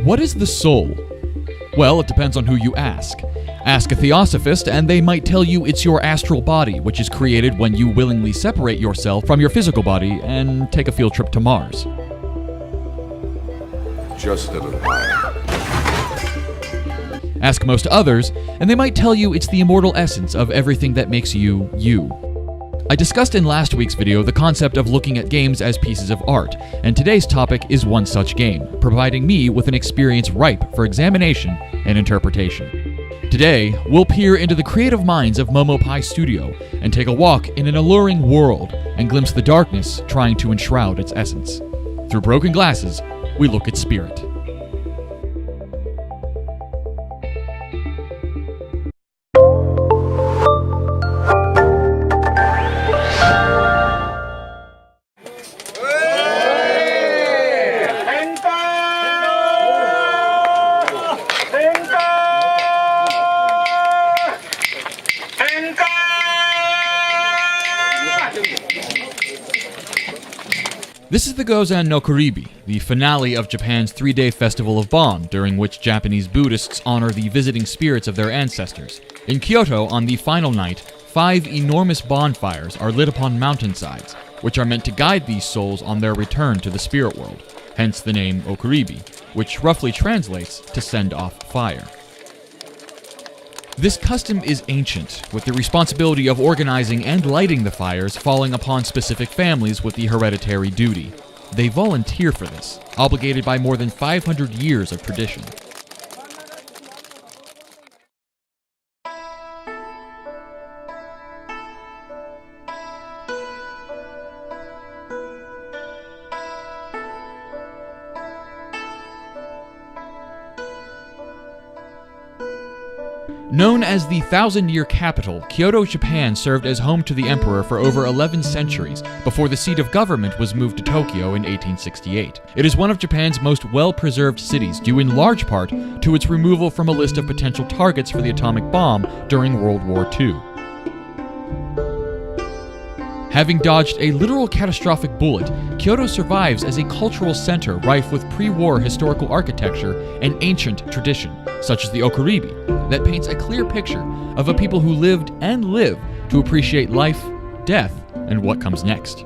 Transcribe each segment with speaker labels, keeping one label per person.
Speaker 1: What is the soul? Well, it depends on who you ask. Ask a theosophist and they might tell you it's your astral body, which is created when you willingly separate yourself from your physical body and take a field trip to Mars.
Speaker 2: Just a little while.
Speaker 1: Ask most others, and they might tell you it's the immortal essence of everything that makes you, you. I discussed in last week's video the concept of looking at games as pieces of art, and today's topic is one such game, providing me with an experience ripe for examination and interpretation. Today, we'll peer into the creative minds of Momo Pi Studio and take a walk in an alluring world and glimpse the darkness trying to enshroud its essence. Through broken glasses, we look at spirit. This is the Gozen no Kuribi, the finale of Japan's 3-day festival of Bon, during which Japanese Buddhists honor the visiting spirits of their ancestors. In Kyoto, on the final night, 5 enormous bonfires are lit upon mountainsides, which are meant to guide these souls on their return to the spirit world, hence the name Okuribi, which roughly translates to send off fire. This custom is ancient, with the responsibility of organizing and lighting the fires falling upon specific families with the hereditary duty. They volunteer for this, obligated by more than 500 years of tradition. Known as the Thousand-Year Capital, Kyoto, Japan served as home to the emperor for over 11 centuries before the seat of government was moved to Tokyo in 1868. It is one of Japan's most well-preserved cities, due in large part to its removal from a list of potential targets for the atomic bomb during World War II. Having dodged a literal catastrophic bullet, Kyoto survives as a cultural center rife with pre-war historical architecture and ancient tradition, such as the Okuribi, that paints a clear picture of a people who lived and live to appreciate life, death, and what comes next.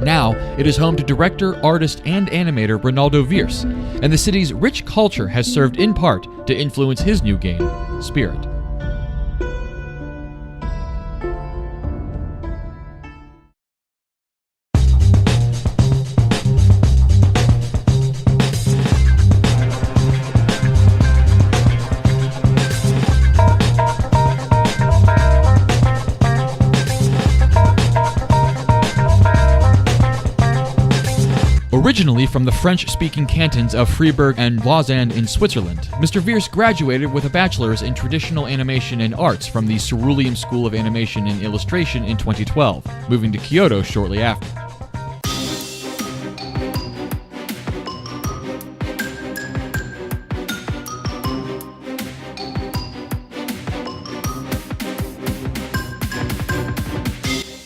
Speaker 1: Now, it is home to director, artist, and animator Ronaldo Viers, and the city's rich culture has served in part to influence his new game, Spirit. Originally from the French-speaking cantons of Freiburg and Lausanne in Switzerland, Mr. Viers graduated with a bachelor's in traditional animation and arts from the Cerulean School of Animation and Illustration in 2012, moving to Kyoto shortly after.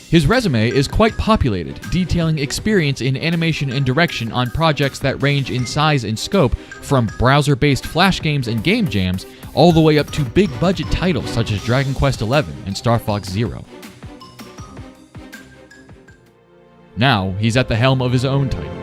Speaker 1: His resume is quite populated, detailing experience in animation and direction on projects that range in size and scope from browser-based flash games and game jams all the way up to big-budget titles such as Dragon Quest XI and Star Fox Zero. Now, he's at the helm of his own title.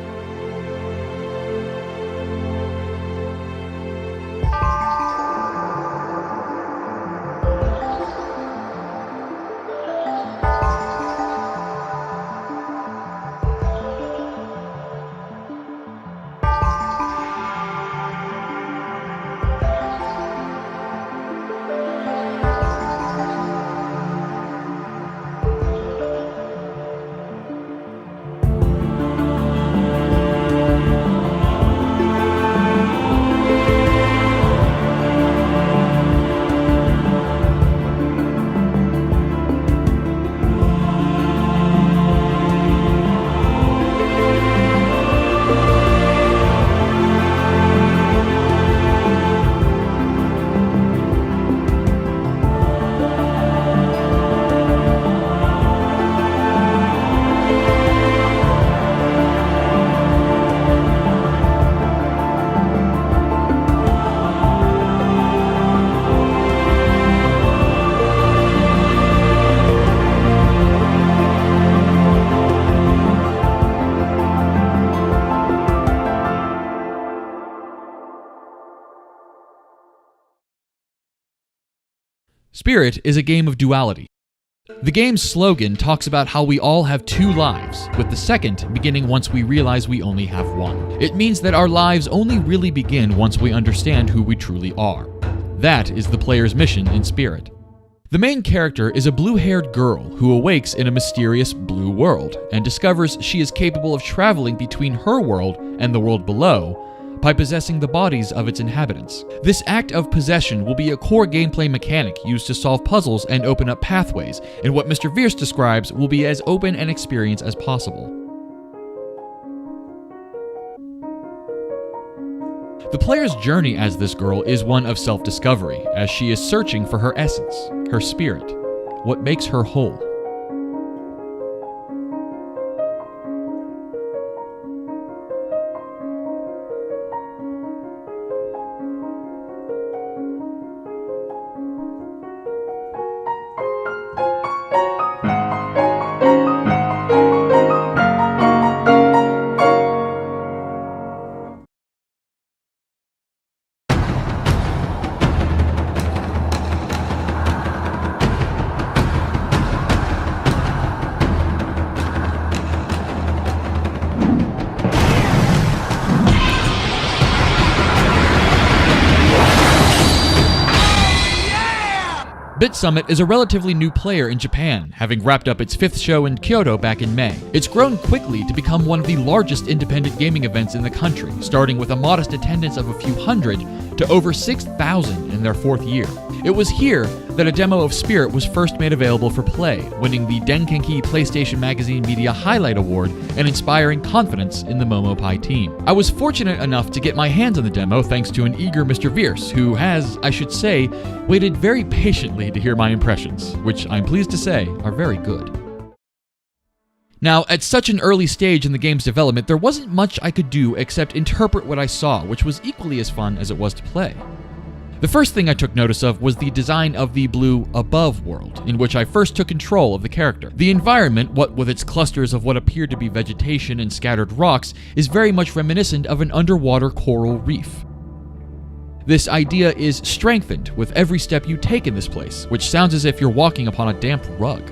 Speaker 1: Spirit is a game of duality. The game's slogan talks about how we all have two lives, with the second beginning once we realize we only have one. It means that our lives only really begin once we understand who we truly are. That is the player's mission in Spirit. The main character is a blue-haired girl who awakes in a mysterious blue world and discovers she is capable of traveling between her world and the world below by possessing the bodies of its inhabitants. This act of possession will be a core gameplay mechanic used to solve puzzles and open up pathways, and what Mr. Vierce describes will be as open an experience as possible. The player's journey as this girl is one of self-discovery, as she is searching for her essence, her spirit, what makes her whole. Bitsummit is a relatively new player in Japan, having wrapped up its 5th show in Kyoto back in May. It's grown quickly to become one of the largest independent gaming events in the country, starting with a modest attendance of a few hundred to over 6,000 in their 4th year. It was here that a demo of Spirit was first made available for play, winning the Denkenki PlayStation Magazine Media Highlight Award and inspiring confidence in the Momo Pi team. I was fortunate enough to get my hands on the demo thanks to an eager Mr. Vierce, who has, I should say, waited very patiently to hear my impressions, which I'm pleased to say are very good. Now, at such an early stage in the game's development, there wasn't much I could do except interpret what I saw, which was equally as fun as it was to play. The first thing I took notice of was the design of the blue above world, in which I first took control of the character. The environment, what with its clusters of what appeared to be vegetation and scattered rocks, is very much reminiscent of an underwater coral reef. This idea is strengthened with every step you take in this place, which sounds as if you're walking upon a damp rug.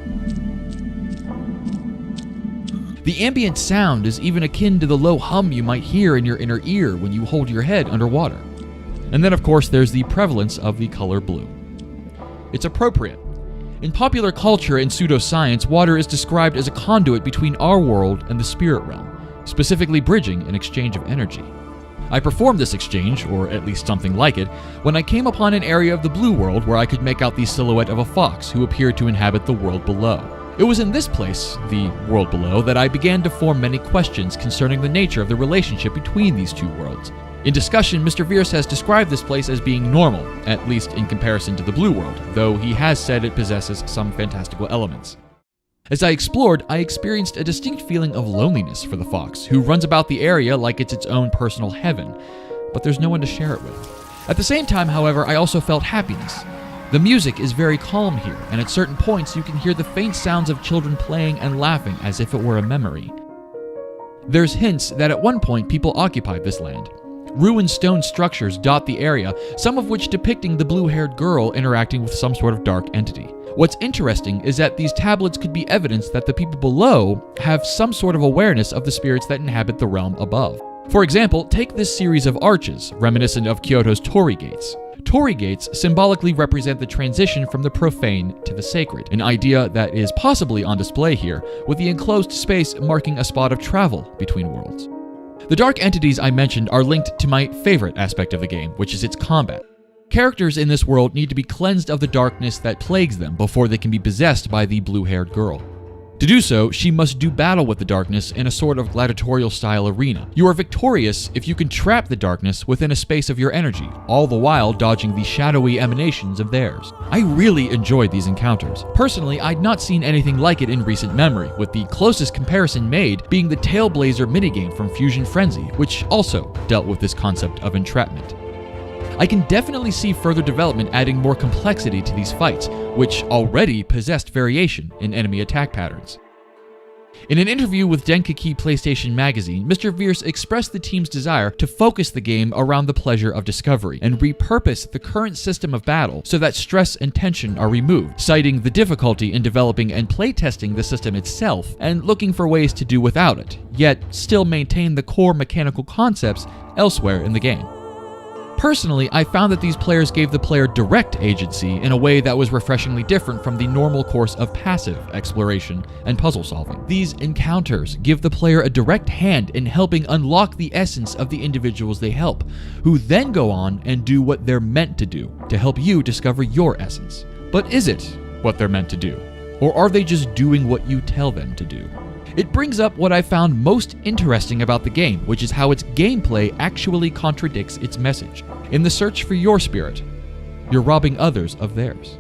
Speaker 1: The ambient sound is even akin to the low hum you might hear in your inner ear when you hold your head underwater. And then, of course, there's the prevalence of the color blue. It's appropriate. In popular culture and pseudoscience, water is described as a conduit between our world and the spirit realm, specifically bridging an exchange of energy. I performed this exchange, or at least something like it, when I came upon an area of the blue world where I could make out the silhouette of a fox who appeared to inhabit the world below. It was in this place, the world below, that I began to form many questions concerning the nature of the relationship between these two worlds. In discussion, Mr. Vierce has described this place as being normal, at least in comparison to the blue world, though he has said it possesses some fantastical elements. As I explored, I experienced a distinct feeling of loneliness for the fox, who runs about the area like it's its own personal heaven, but there's no one to share it with. At the same time, however, I also felt happiness. The music is very calm here, and at certain points you can hear the faint sounds of children playing and laughing as if it were a memory. There's hints that at one point people occupied this land. Ruined stone structures dot the area, some of which depicting the blue-haired girl interacting with some sort of dark entity. What's interesting is that these tablets could be evidence that the people below have some sort of awareness of the spirits that inhabit the realm above. For example, take this series of arches, reminiscent of Kyoto's Torii Gates. Torii Gates symbolically represent the transition from the profane to the sacred, an idea that is possibly on display here, with the enclosed space marking a spot of travel between worlds. The dark entities I mentioned are linked to my favorite aspect of the game, which is its combat. Characters in this world need to be cleansed of the darkness that plagues them before they can be possessed by the blue-haired girl. To do so, she must do battle with the darkness in a sort of gladiatorial-style arena. You are victorious if you can trap the darkness within a space of your energy, all the while dodging the shadowy emanations of theirs. I really enjoyed these encounters. Personally, I'd not seen anything like it in recent memory, with the closest comparison made being the Tailblazer minigame from Fusion Frenzy, which also dealt with this concept of entrapment. I can definitely see further development adding more complexity to these fights, which already possessed variation in enemy attack patterns. In an interview with Denkeki PlayStation Magazine, Mr. Vierce expressed the team's desire to focus the game around the pleasure of discovery and repurpose the current system of battle so that stress and tension are removed, citing the difficulty in developing and playtesting the system itself and looking for ways to do without it, yet still maintain the core mechanical concepts elsewhere in the game. Personally, I found that these players gave the player direct agency in a way that was refreshingly different from the normal course of passive exploration and puzzle solving. These encounters give the player a direct hand in helping unlock the essence of the individuals they help, who then go on and do what they're meant to do to help you discover your essence. But is it what they're meant to do? Or are they just doing what you tell them to do? It brings up what I found most interesting about the game, which is how its gameplay actually contradicts its message. In the search for your spirit, you're robbing others of theirs.